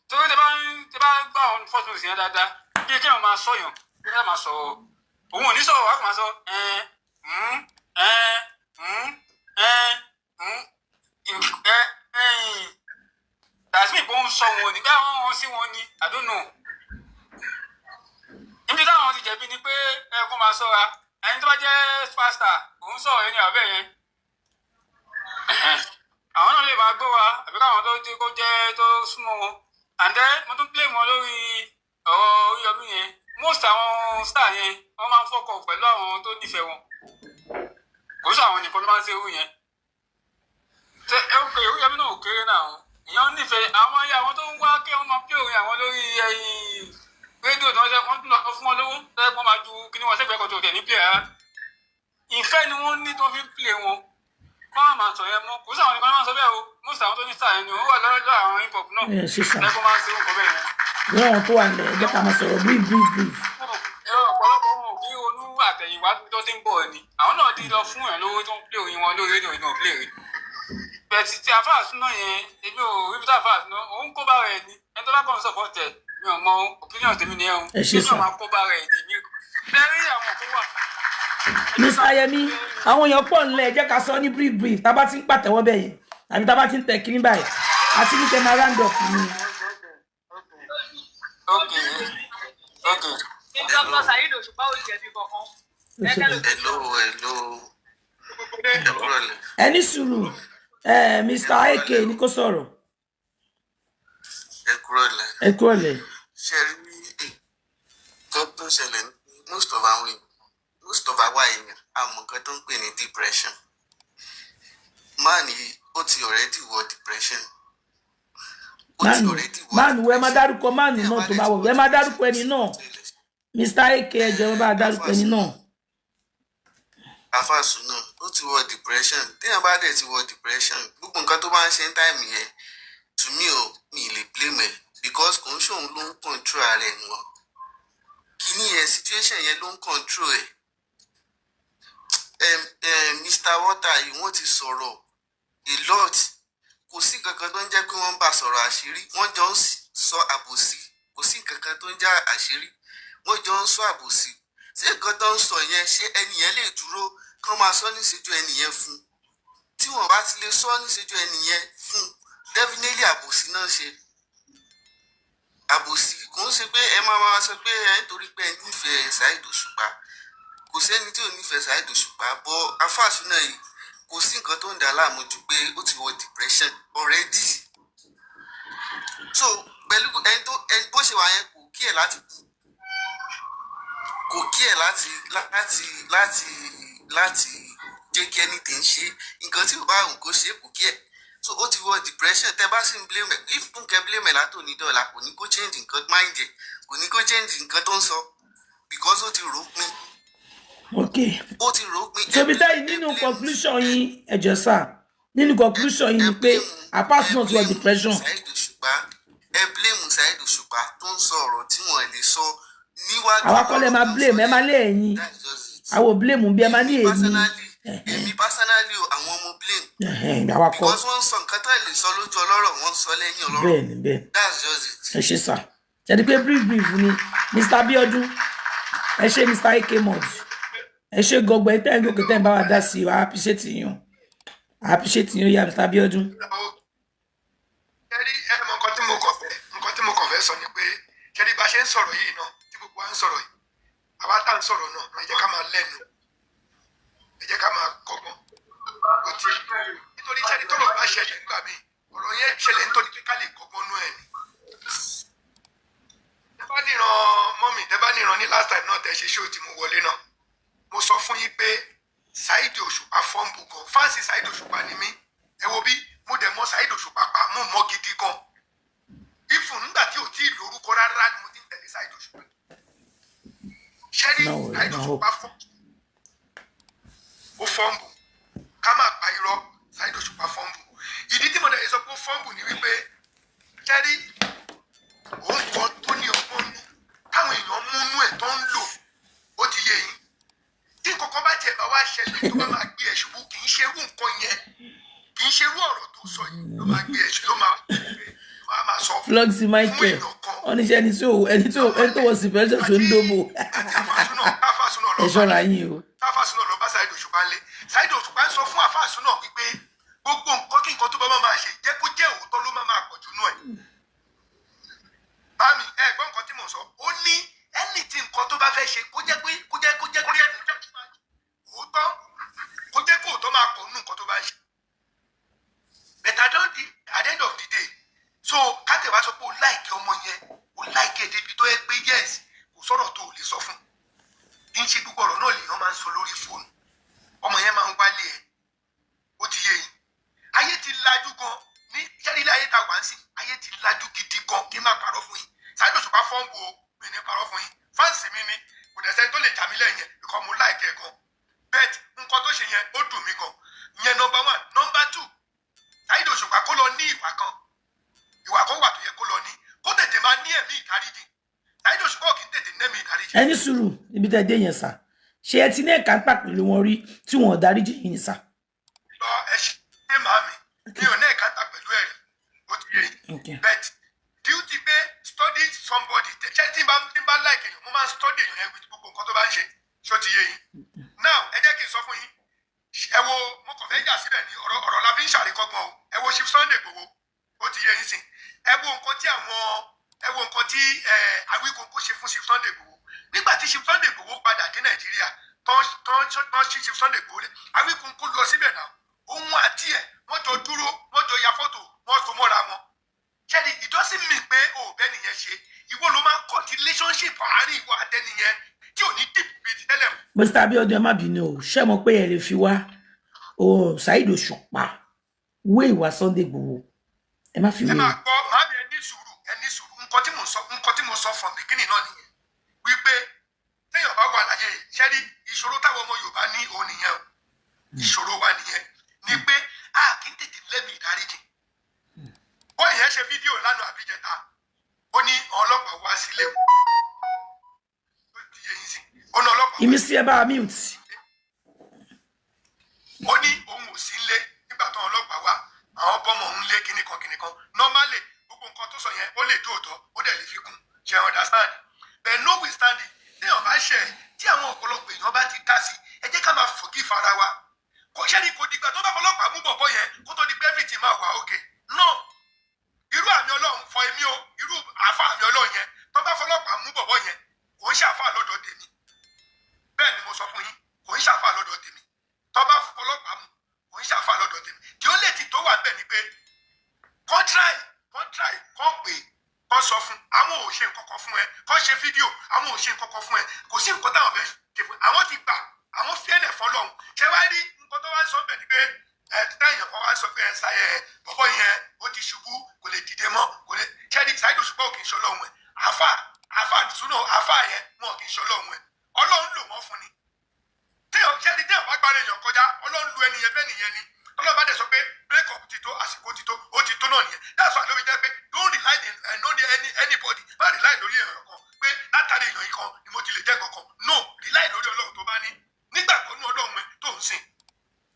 torí tẹ bá gbà wọn fọ́tò sí yẹn dáadáa bí kéèyàn máa sọ̀yàn bí kéèyàn máa sọ̀rọ̀ òun ò ní sọ̀rọ̀ wá kò máa sọ dasmin bó ń sọ wọn nígbà wọn sí wọn ni I don't know níbi táwọn ti jẹ̀bi ni pé kó máa ṣọ́ra ẹni tó bá jẹ́ superstar òun sọ̀rọ̀ ẹni àbẹ́ yẹn àwọn náà lè máa gbọ́ wa àbí káwọn tó jẹ́ kó jẹ́ tó súnmọ́ wọn and then mo tún blame wọn lórí ọ̀rọ̀ Oríyọmí yẹn most àwọn star yẹn wọ́n máa ń fọ́kọ̀ pẹ̀lú àwọn tó nífẹ̀ẹ́ wọn kò sí àwọn nìkan ló máa ń ṣe irú yẹn ṣe Oríyọmí náà ò kéré náà èèyàn nífẹ̀ẹ́ àwọn tó ń wá kí wọ́n máa pé òun àwọn lórí rédíò tí wọ́n tún lọ fún wọn lówó lọ́wọ́ wọ́n máa ju kí ni wọ́n sẹ́gbẹ̀ẹ́ kan tó tẹ̀ ní pè rárá ìfẹ́ ni wọ́n ní tó fi ń pè wọn kọ́ àwọn máa sọ yẹn mọ́ kò sí àwọn nìkan máa sọ bẹ́ẹ̀ o most àwọn tó ní star yẹn ni ó wà lọ́dọ̀ àwọn hip hop náà lẹ́kọ̀ọ́ máa ń ṣe nǹkan bẹ́ẹ̀ yẹn. bí àwọn tó wà ní ẹgbẹ́ ká máa sọ̀rọ̀ brief. ọ̀pọ̀lọpọ̀ wọn ò kí olú àtẹ̀yìnwá tó ti ń bọ̀ ni àwọn náà ti lọ fún ẹ̀ lówó tó ń pè òyìn wọn lórí rédíò náà pè rè bẹ̀ẹ̀tì tí afáàsù náà yẹn èmi ò rí bíta afáàsù náà òun kó bá rẹ̀ ni ẹni tó bá kàn ń sọ̀pọ̀ tẹ̀ mi ò mọ opinion tèmi ni ẹ̀hún ẹ ṣe sà máa kó bá rẹ̀ tèmi bẹ́ẹ̀rí àwọn tó wà. Mr. Yemi àwọn èèyàn pọ̀ nílẹ̀ ẹ jẹ́ ká sọ ní brief tá bá ti ń pàtẹ́wọ́ bẹ́ẹ̀ yẹn àbí tá bá ti ń tẹ̀ kiri báyìí àti ní kẹ́ máa round up ni. Dr. Saheed Òṣùpá ò jẹ̀bi kankan. ẹni sùúrù Mr. Eke ní kó sọ̀rọ̀. ẹ kúrò lẹ̀. ṣe rí nǹkan tó ṣẹlẹ̀ most of our èèyàn àmọ́ nǹkan tó ń pè ní depression man yìí ó ti already wọ depression. máàlù ẹ máa dárúkọ máàlù náà tó bá wọ ẹ máa dárúkọ ẹni náà Mr. Eke ẹ jẹ́ bá dárúkọ ẹni náà. Afáàsù náà ó ti wọ depression téèyàn bá dẹ̀ ti wọ depression gbogbo nǹkan tó bá ń ṣe ń táìmù yẹn to me ò mi lè blame ẹ because kò ń ṣòun ló ń control ara ẹ̀ wọn kìíní yẹn situation yẹn ló ń control ẹ̀. Mr. Water yìí wọ́n ti sọ̀rọ̀ a lot kò sí kankan tó ń jẹ́ pé wọ́n bá sọ̀rọ̀ àṣírí wọ́n jọ ń sọ àbòsí kò sí kankan tó ń já àṣírí wọ́n jọ ń sọ àbòsí ṣé nǹkan tó ń sọ yẹn ṣé ẹni yẹn lè dúró kán máa sọ níṣẹ́jú ẹni yẹn fún tí wọ́n bá ti lè sọ níṣẹ́jú ẹni yẹn fún definitely àbòsí náà ṣe àbòsí kò ń ṣe pé ẹ máa sọ pé ẹ nítorí pé ẹ nífẹ̀ẹ́ Saheed Òṣùpá kò sẹ́ni tí ò nífẹ̀ẹ́ Saheed Òṣùpá bọ́ Afáàsù náà yìí kò sí nǹkan tó ń dà láàmú ju pé ó ti wọ depression already so pẹ̀lú ẹni bó ṣe wà yẹn kò kí ẹ̀ láti kú kò kí ẹ̀ láti jẹ́ kí ẹni tẹ̀ ń ṣe nǹkan tí ò bá òun kò ṣe kò kí ẹ̀ so ó ti wọ depression tẹ́ bá sì ń blame ẹ̀ if fúnkẹ́ blame ẹ̀ látòní dọ́là kò ní kó change nǹkan mind ẹ̀ kò ní kó change nǹkan tó ń sọ because ó ti rò ó pin okay ó ti rò ó pin. so bí táyì nínú conclusion yín ẹjọ sá nínú conclusion yín ni pé apart from your depression. Saheed Òṣùpá ẹ blame Saheed Òṣùpá tó ń sọ ọ̀rọ̀ tí wọ́n lè sọ níwájú. àwa kọ́ lẹ máa blame ẹ máa lé ẹ̀yin àwọn blame bí ẹ máa ní èmi. èmi personally o àwọn ọmọ blame àwa kọ́ because wọ́n ń sọ nǹkan tó lè sọ lójú ọlọ́rọ̀ wọ́n ń sọ lẹ́yìn ọlọ́rọ̀. bẹ́ẹ̀ni bẹ́ẹ̀ni that's just it. ẹ ṣe sá ṣẹ́ni pé brief ni Mr. Abiodun ẹ ṣe Mr. Ekemod ẹ ṣe gbogbo ẹ tẹ́ ẹ gòkè tẹ́ ẹ bá wa dá sí i I appreciate yín ya Mr. Abiodun. ẹ̀rí ẹ̀ mọ nǹkan tí mo kàn fẹ́ sọ ni pé ṣẹ́ni bá ṣe ń sọ̀rọ̀ yìí náà tí gbogbo wa ń sọ̀rọ̀ yìí àwa tá à ń sọ̀rọ̀ náà ẹ jẹ́ ká máa lẹ́nu ẹ jẹ́ ká máa kọ́gbọ́n ó ti nítorí ṣẹ́ni tọ́rọ̀ bá ṣẹlẹ̀ nígbà míì ọ̀rọ̀ yẹn ṣẹlẹ̀ nítorí pé ká lè kọ́gbọ́n nú ẹ̀ ni. tẹ́ bá níran mọ́mì tẹ́ bá níran ní last time náà tẹ́ ṣe ṣó tí mo wọlé náà mo sọ fún yín pé Saheed Òṣùpá fọ́ǹbù gan fáǹsì Saheed Òṣùpá ni mí ẹ wo bí mo dẹ̀ mọ Saheed Òṣùpá pa mo mọ gidi gan ifun nígbà tí ò tí ì lórúkọ rárá ni mo ti ń tẹ̀lé Saheed Òṣùpá ṣẹ́rí Saheed Òṣùpá ó fọ́ǹbù ká má pa irọ́ Saheed Òṣùpá fọ́ǹbù ìdí tí mo dẹ̀ sọ pé ó fọ́ǹbù ni wípé ṣẹ́rí òun kọ́ tó ní ọgbọ́n nú táwọn èèyàn múnú ẹ̀ tó ń lò ó ti yé yín tí kọ̀ọ̀kan bá tiẹ̀ bá wá ṣẹlẹ̀ tó bá máa gbé ẹ̀ ṣubú kì í ṣe irú nǹkan yẹn kì í ṣe irú ọ̀rọ̀ tó sọ yìí ló máa gbé ẹ̀ ṣubú ló máa sọ fún Michael oníṣẹ́ ẹni tó wọ sípẹ́ṣọ̀ tó ń dóbò ẹ ṣọ́ra yín o. táfàsúnà lọ bá Saheed Òṣùpá lé Saheed Òṣùpá ń sọ fún àfàsúnà wípé gbogbo nǹkan kí nǹkan tó bá máa ṣe jẹ́ kó jẹ́ òótọ́ ló máa pọ̀ jù nú ẹ̀. bámi ẹ gbọ́ nǹkan tí mò ń sọ ó ní ẹni tí nǹkan tó bá fẹ́ ṣe kó jẹ́ pé òótọ́ kó jẹ́ kó òótọ́ máa pọ̀ nínú nǹkan tó bá ṣe. but at the end of the day so káàtẹ̀ wá sọ pé o láìkẹ́ ọmọ yẹn o láìkẹ́ débi tó yẹ pé yes kò sọ̀rọ̀ tó o lè sọ fún kì í ṣe gbogbo ọ̀rọ̀ náà lèèyàn máa ń sọ lórí fóònù ọmọ yẹn máa ń wálé ẹ̀ ó ti yé yín ayé ti lajú gan ní sẹ́rílẹ̀ ayé ta wá ń sìn ayé ti lajú gidi gan kí n má parọ́ fún yín Saheed Òṣùpá fọ́ǹbù o mi ní parọ́ fún yín fáǹsì mi ni kò dẹ̀ sẹ́ni tó lè jà mí lẹ́yìn ẹ̀ because mo láìkẹ́ gan bẹ́ẹ̀ nǹkan tó ṣe yẹn ó dùn mí gan yẹn number 1 number 2 Saheed Òṣùpá kó lọ ní ìwà kan wà tó yẹ kó lọ ní kó tètè máa ní ẹ̀mí ìdáríjì Saheed Òṣùpá kì í tètè ní ẹ̀mí ìdáríjì. ẹni sùúrù níbi tẹ́ dé yẹn sà ṣé ẹ ti ní ẹ̀ka ń pà pẹ̀lú wọn rí tí wọn ò dáríjì yín ni sà. lọ ẹ ṣe màmí mi ò ní ẹ̀ka ń tà pẹ̀lú ẹ̀rí ó ti yé but duty pé study somebody ṣé tí n bá like èèyàn mo máa ń study èèyàn with gbogbo nǹkan tó bá ń ṣe ṣó ti yé yín now ẹ jẹ́ kí n sọ fún yín ẹ wo mo kàn fẹ́ yà síbẹ̀ ní ọ̀rọ̀ la fi ń ṣàríkọ́gbọ́n o ẹ wo Chief Sunday Igboho ó ti yé yín sìn ẹ wo nǹkan tí Awíkonko ṣe fún Chief Sunday Igboho nígbà tí Chief Sunday Igboho padà dé Nàìjíríà tán ṣí Chief Sunday Igboho rẹ̀ Awíkonko lọ síbẹ̀ náà òun àti ẹ̀ wọ́n jọ dúró wọ́n jọ ya fọ́tò wọ́n so mọ́ra wọn ṣẹ́ni ìjọsí mi pé òbẹ́ nìyẹn ṣe ìwọ ló máa ń kọ́ ti relationship àárín ìwọ àtẹnìyẹn tí ò ní deep bíi ti tẹ́lẹ̀. Mr. Abiodun ẹ má bínú o ṣé mo pé ẹ lè fi wá Saheed Òṣùpá wé ìwà Sunday Igboho ẹ má fi wé. ẹ máa gbọ́ màámi ẹ ní sùúrù nǹkan tí mo sọ from beginning náà nìyẹn wípé téèyàn bá wà láyé ṣẹ́ni ìṣòro táwọn ọmọ Yorùbá ní òun nìyẹn o ìṣòro wa nìyẹn ni pé a kì í tètè lẹ́mìí ìdáríjì bọ́ọ̀ yẹn ṣe fídíò lánàá àbíjẹta ó ní ọlọ́pàá wá sílé o ó ti yẹ yín sí ó ní ọlọ́pàá ìmísí ẹ bá a mute. ó ní òun ò sí lé nígbà tó ọlọ́pàá wá àwọn bọ́mọ òun lé kíníkan normally gbogbo nǹkan tó sọ yẹn ó lè dóòtọ́ ó dẹ̀ lè fi kún ṣe understand but notwithstanding téèyàn bá ṣe tí àwọn ọ̀pọ̀lọpọ̀ èèyàn bá ti dá sí ẹ jẹ́ ká máa forgive ara wa kò ṣẹ́ni kò dìgbà tó bá fọlọ́pàá mú bọ̀bọ̀ yẹn kó tó di pé everything máa wà okay no irú àmì Ọlọ́run fọ èmi o irú àfa àmì Ọlọ́run yẹn tó bá fọlọ́pàá mú bọ̀bọ̀ yẹn kò ń ṣàfà lọ́dọ̀ tèmi bẹ́ẹ̀ ni mo sọ fún yín kò ń ṣàfà lọ́dọ̀ tèmi tó bá fọlọ́pàá mú kò ń ṣàfà lọ́dọ̀ tèmi tí ó lè ti tó wà bẹ́ẹ̀ ni pé kọ́ try kọ́ pè kọ́ sọ fún àwọn ò ṣe nǹkan kan fún ẹ kọ́ ṣe fídíò àwọn ò ṣe nǹkan kan fún ẹ kò sí nǹkan táwọn fẹ́ ṣe fún ẹ àwọn ti gbà àwọn fi ẹ̀lẹ̀ fọlọ́hún ṣé wá rí nǹkan tó wá ń sọ bẹ́ẹ̀ ni pé Táyà kan wá sọ pé ẹ sáyẹ bọ́bọ́ yẹn ó ti ṣubú kò lè dìde mọ́ kò lè ṣẹ́ni Saheed Òṣùpá ò kì í ṣe ọlọ́run ẹ̀ àfà àdùsúnà àfà yẹn wọn kì í ṣe ọlọ́run ẹ̀ ọlọ́run lò wọ́n fún ni ṣẹ́ni tí àwọn agbára èèyàn kọjá ọlọ́run lu ẹni yẹn bẹ́ẹ̀ nìyẹn ni ọlọ́run bá dẹ̀ sọ pé break up ti tó àsìkò ti tó ó ti tó náà nìyẹn that's why lóbi jẹ́ pé don't rely on anybody má rely lórí èèyàn kan pé látàrí èèyàn yìí kan ni mo ti lè jẹ́ kankan no rely lórí ọlọ́run tó bá ní nígbàgbọ́ ní ọlọ́run ẹ tó ń sìn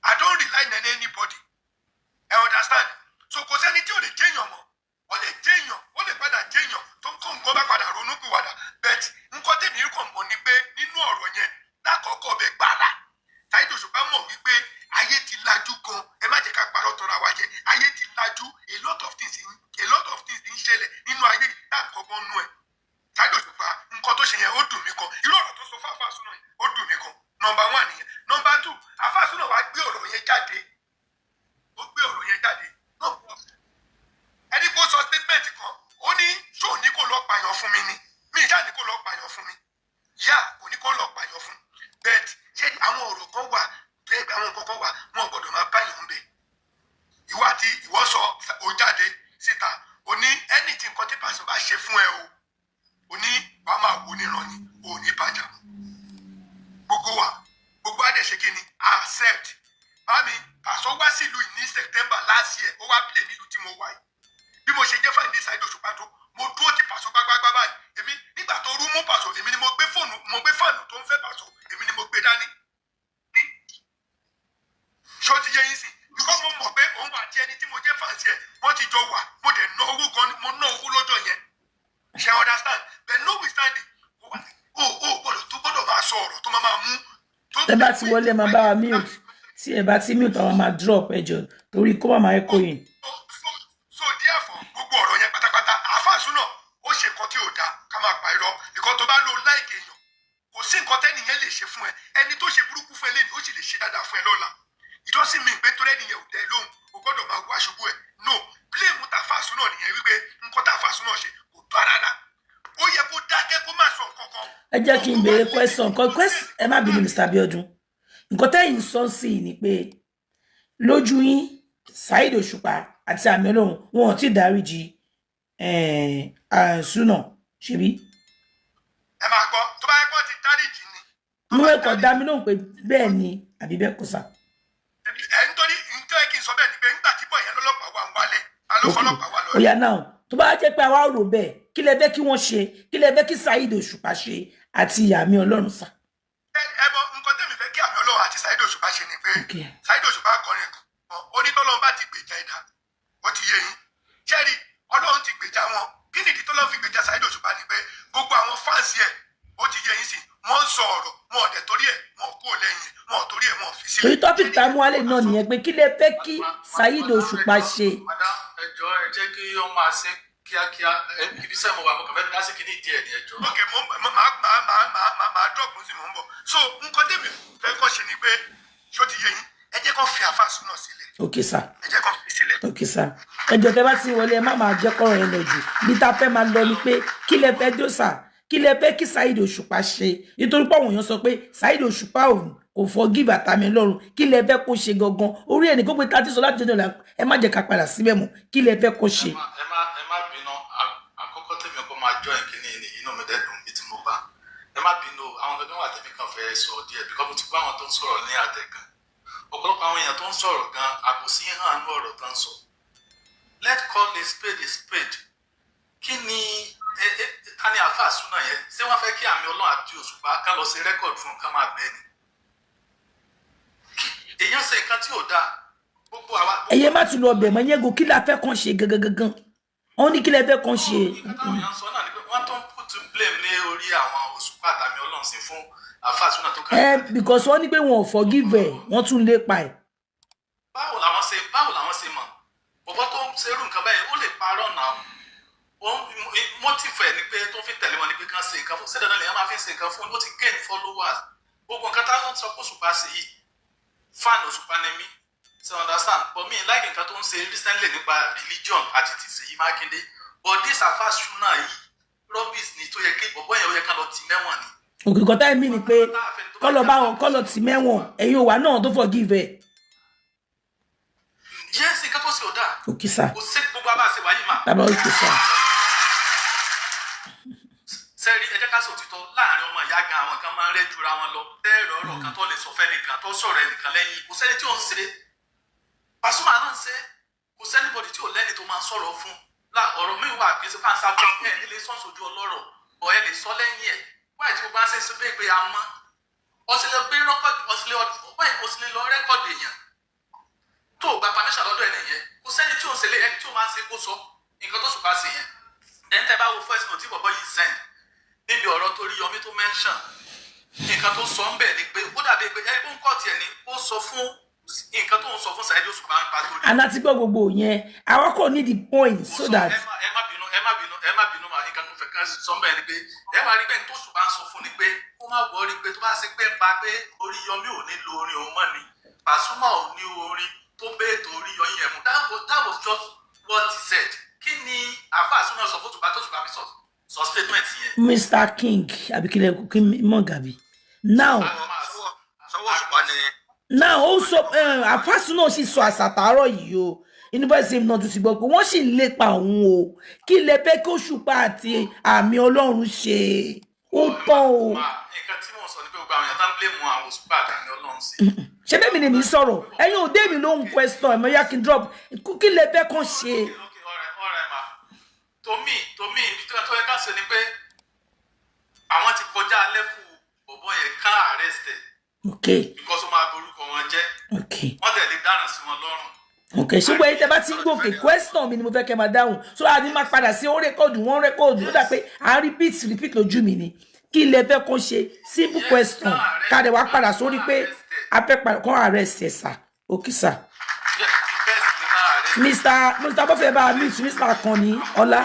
I don't rely on anybody. I understand. So kò sẹ́ni tí ò lè jẹ́yàn mọ́. Ó lè jẹ́yàn, ó lè padà jẹ́yàn tó ń kó nǹkan bá padà ronú pìwàdà. But nǹkan tèmi kàn mọ̀ ni pé nínú ọ̀rọ̀ yẹn lákọ̀ọ́kọ́ bẹ gbàrà. Saheed Òṣùpá mọ̀ wípé ayé ti lajú gan. Ẹ má jẹ́ ká parọ́ tọra wa jẹ. Ayé ti lajú. A lot of things ń ṣẹlẹ̀ nínú ayé lákọ̀ọ́kọ́ nú ẹ̀. Saheed Òṣùpá nǹkan tó ṣe yẹn ó dùn mí gan. Irú ọ̀rọ̀ tó sọ fáfá súná yẹn ó dùn mí gan. Number 1 nìyẹn. Number 2, àfáàsúná wa gbé ọ̀rọ̀ yẹn jáde. Ó gbé ọ̀rọ̀ yẹn jáde. Ẹni kó sọ statement kan, ó ní ṣó ní kó lọ pààyàn fún mi ni. Mi ìjà ní kó lọ pààyàn fún mi. Yá kò ní kó lọ pààyàn fún. Bẹ́ẹ̀ ṣé àwọn ọ̀rọ̀ kan wà bẹ́ẹ̀ àwọn nǹkan kan wà wọn gbọ́dọ̀ máa báyàn ń bẹ̀. Ìwà tí ìwọ sọ ó jáde síta. O ní ẹni tí nǹkan tí pàṣẹ bá ṣe fún ẹ o. O ní wàá máa wo níran ni, o ò ní bàjá. Gbogbo adé ṣe kí ni accept mami Paso wá sílùú ní September last year ó wá play nílùú tí mo wà yìí bí mo ṣe jẹ́ fáìlì Saheed Òṣùpá tó mo dúró ti Paso gbágbágbá báyìí èmi nígbà tó rú mú Paso èmi ni mo gbé fóònù tó ń fẹ́ Paso èmi ni mo gbé dání ṣó ti yẹ yín sí bíkọ́ mo mọ̀ pé òun àti ẹni tí mo jẹ́ fàǹsì ẹ̀ wọ́n ti jọ wà mo dẹ̀ ná owó gan ni mo ná owó lọ́jọ́ yẹn ṣe understand but notwithstanding tó gbọ́dọ̀ máa sọ ọ̀rọ̀ tó máa mú. Tẹ́ bá ti wọlé máa bá wa mute tí ẹ bá ti mute àwọn máa drop ẹjọ torí kó má máa echo yín. So therefore gbogbo ọ̀rọ̀ yẹn pátápátá àfàsúnà ó ṣe nǹkan tí ò dáa ká máa pa irọ́ nǹkan tó bá lò láìkè èèyàn kò sí nǹkan tẹ́nìyẹn lè ṣe fún ẹ ẹni tó ṣe burúkú fún ẹ lẹ́nu ó sì lè ṣe dáadáa fún ẹ lọ́la ìjọsìn mi pé tó lẹ́nìyẹn ò dẹ́ lóhùn o gbọ́dọ̀ máa wá ṣubú ẹ no blame tàfàsúnà nìyẹn wípé nǹkan tàfàsúnà ṣe kò tó rárá ó yẹ kó dákẹ́ kó má sọ nǹkan kan. Ẹ jẹ́ kí n béèrè question ẹ má bínú Mr. Abiodun nǹkan tẹ́yìn sọ sí ni pé lójú yín Saheed Òṣùpá àti àmì Ọlọ́run wọn ò tí ì dáríjì Súnà ṣebí. Ẹ máa gbọ́ tó bá yẹ kó ti dáríjì ni. Mú ẹ̀kọ́ dá mi lóhùn pé bẹ́ẹ̀ ni àbí bẹ́ẹ̀ kò sá. Nítorí kí n sọ bẹ́ẹ̀ ni pé nígbà tí bọ̀ yẹn lọ́lọ́pàá wà ń wálé alófọlọ́pàá wà lọ́ọ́. Oya náà tó bá jẹ́ pé àwa rò bẹ́ẹ̀ kí lẹ fẹ́ kí wọ́n ṣe kí lẹ fẹ́ kí Saheed Òṣùpá ṣe àti àmì Ọlọ́run sá. Ẹ mọ nǹkan tẹ́mi fẹ́ kí àmì Ọlọ́run àti Saheed Òṣùpá ṣe ni pé Saheed Òṣùpá kọrin kan onítọ́lọ́run bá ti gbèjà ẹ̀dá ó ti yé yín ṣẹ́rí Ọlọ́run ti gbèjà wọn kí nìdí tọ́lọ́run fi gbèjà Saheed Òṣùpá ni pé gbogbo àwọn fáǹsì ẹ̀ ó ti yé yín sí wọ́n ń sọ ọ̀rọ̀ wọn ò dẹ̀ torí ẹ̀ wọn ò kú ò lẹ́yìn wọn ò torí ẹ̀ wọn ò fi sílẹ̀. torí tọ́pìkì tá a mú wálé náà nìyẹn pé kí lẹ fẹ́ kí Saheed Òṣùpá ṣe. ẹ jọ̀ọ́ ẹ jẹ́ kí ó máa ṣe kíákíá ibi sẹ́mo wà mo kàn fẹ́ dá sí kíní díẹ̀ ní ẹjọ́. ok máa dọ́ọ̀bù sí mò ń bọ̀ so nǹkan tèmi fẹ́ kọ́ ṣe ni pé ṣó ti yé yín ẹ jẹ́ kó fi àfàsúnà sílẹ̀. ok sir. ẹ jẹ́ kó fi sílẹ̀. ok sir. ẹjọ́ tẹ́ bá ti wọlé ẹ má máa jẹ́ kọ́rọ̀ yẹn lọ jù bí tá a fẹ́ máa lọ ni pé kí lẹ fẹ́ dó sà kí lẹ fẹ́ kí Saheed Òṣùpá ṣe nítorí pé àwọn èèyàn sọ pé Saheed Òṣùpá kò forgive àtàmì Ọlọ́run kí lẹ fẹ́ kó ṣe gangan orí ẹni kó pé tá a ti sọ láti jẹjọ ẹ má jẹ́ ká padà síbẹ̀ mọ́ kí lẹ fẹ́ kó ṣe. ẹ má bínú àkọ́kọ́ tèmi kó máa jọ ìkíní ní inú mi dẹ́dùn bí tí mo bá ẹ má bínú àwọn kankan wà tèmi kan fẹ́ sọ díẹ̀ bí kò mo ti gbọ́ àwọn tó ń sọ̀rọ̀ ní àtẹ̀gàn ọ̀pọ̀lọpọ̀ àwọn èèyàn tó ń sọ̀rọ̀ gan àbòsí hàn ní ọ̀rọ̀ tó ń sọ let call a spade kí ni ká ní àáfàá súnà yẹn ṣé wọ́n fẹ́ kí àmì Ọlọ́run àti Òṣùpá ká lọ sí rẹ́kọ̀dù fún ká máa bẹ́ẹ̀ ni èèyàn ṣe nǹkan tí ò dáa gbogbo àwa. ẹyẹ má tún lọ bẹ̀ mọ́ yẹn go kí la fẹ́ kàn ṣe gangan wọ́n ní kí la fẹ́ kàn ṣe. àwọn èèyàn sọ náà ni pé wọ́n tó ń put blame ní orí àwọn Òṣùpá àtàmì Ọlọ́run sí fún àáfàá súnà tó kàn. because wọ́n ní pé wọn ò forgive ẹ̀ wọ́n tún lè pa ẹ̀. báwo làwọn ṣe mọ̀ bọ́bọ́ tó ń ṣerú nǹkan báyìí ó lè parọ́ náà motive ẹ̀ ni pé tó fi tẹ̀lé wọn ni pé kán ṣe nǹkan fún sẹ́dọ̀nà lèèyàn máa fi ṣe nǹkan fún ó ti gain followers gbogbo nǹkan táwọn sọ pé Òṣùpá ṣe yìí fan Òṣùpá ni mí ṣe understand but me like nǹkan tó ń ṣe recently nípa religion àti ti Ṣèyí Mákindé but this àáfàá súnà yìí rubbish ni tó yẹ kí bọ̀bọ̀ yẹn ó yẹ ká lọ tì mẹ́wọ̀n ni. òkìkọ́ táyé mi ni pé kọ́lọ̀ bá wọn kọ́lọ̀ tì mẹ́wọ̀n ẹ̀yin òwà náà tó forgive ẹ̀. Okay, sir. kò sí gbogbo abá ṣe wáyé mà. Baba, okay, sir. sẹ́ẹ̀rí ẹ jẹ́ ká sòtítọ́ láàrin ọmọ ìyá gan àwọn kan máa ń rẹ́ jura wọn lọ tẹ́ẹ̀rọ ọ̀rọ̀ kan tó lè sọ fẹ́ nìkan tó sọ̀rọ̀ ẹnìkan lẹ́yìn kò sẹ́ni tí ò ń ṣe Pasuma náà ń ṣe kò sẹ́nibọ̀dì tí ò lẹ́ni tó máa ń sọ̀rọ̀ fún ọ̀rọ̀ mi wà kì í ṣe pàṣẹ àbọ̀ ẹ̀ nílé sọ́ọ̀sì ojú ọlọ́rọ̀ ọ̀ ẹ lè sọ lẹ́yìn ẹ̀ wáyé tí gbogbo á ṣe ṣe bẹ́ẹ̀ pé a mọ́ ọ̀sìlẹ̀ gbé ọ̀sìlẹ̀ lọ rẹ́kọ̀dì èèyàn tó gba permission lọ́dọ̀ ẹ̀ nìyẹn kò sẹ́ni tí ò ń ṣe lé ẹni tí ò máa ń ṣe kó sọ nǹkan tó ṣùpá sí yẹn ẹni tẹ́ bá wo first note tí bọ̀bọ̀ yìí send níbi ọ̀rọ̀ tó rí Yọmí tó mention nǹkan tó sọ ń bẹ̀ ni pé ó dàbí pé ẹni tó ń kọ́ tiẹ̀ ni ó sọ fún nǹkan tó ń sọ fún Saheed Òṣùpá ń pa torí. And àti gbọ́ gbogbo yẹn àwọn kò ní the point so that. ẹ má bínú mà nǹkan tó fẹ́ kán sọ ń bẹ̀ ni pé ẹ máa rí bẹ́ẹ̀ tó Òṣùpá ń sọ fún ni pé kó má wọrí pé tó bá ṣe pé ń pa pé orí Yọmí ò ní lo orin òun mọ́ ni Pasuma ò ní orin tó bẹ́ẹ̀ tó orí Yọyín ẹ̀ mú that was just what he said kí ni àfa Pasuma sọ fún Òṣùpá tó Òṣùpá fi sọ statement yẹn. Mr. King abikile mọ gabi now ó sọ àfàsùn náà sì sọ àsàtàárọ̀ yìí o university náà tún ti gbọ́ pé wọ́n sì ń lépa òun o kí lè fẹ́ kí Òṣùpá àti àmì Ọlọ́run ṣe ó tán o. nǹkan tí mò ń sọ ni pé gbogbo àwọn èèyàn tá ń blame àwọn Òṣùpá àti àmì Ọlọ́run sí. ṣé bẹ́ẹ̀ mi ni mi sọ̀rọ̀ ẹ̀yin ò dé mi lóhùn question ẹ̀mọ́ yá kí n drop kí lè fẹ́ kàn ṣe. ọ̀rẹ́ ma tomi ibi tó yẹ ká ṣe ni pé àwọn ti kọjá lẹ́fù bọ̀bọ̀ yẹn ká arrest ẹ̀. Okay. Because ó máa borúkọ wọn jẹ́. Okay. Wọ́n tẹ̀lé dáná sí wọn lọ́rùn. Okay, ṣùgbọ́n èyí tẹ́ bá ti ń gòkè question mi ni mo fẹ́ kẹ́ máa dáhùn so àbí máa padà sí ó rékọ́dù wọ́n rékọ́dù ó dà pé à ń repeat lójú mi ni kí ilé fẹ́ kó ṣe simple question ká dẹ̀ wá padà sórí pé a fẹ́ padà kó arrest ẹ̀ sà okay sà. Mr. Bọ́fẹ̀ bá meet Mr. Akànnì Ọlá.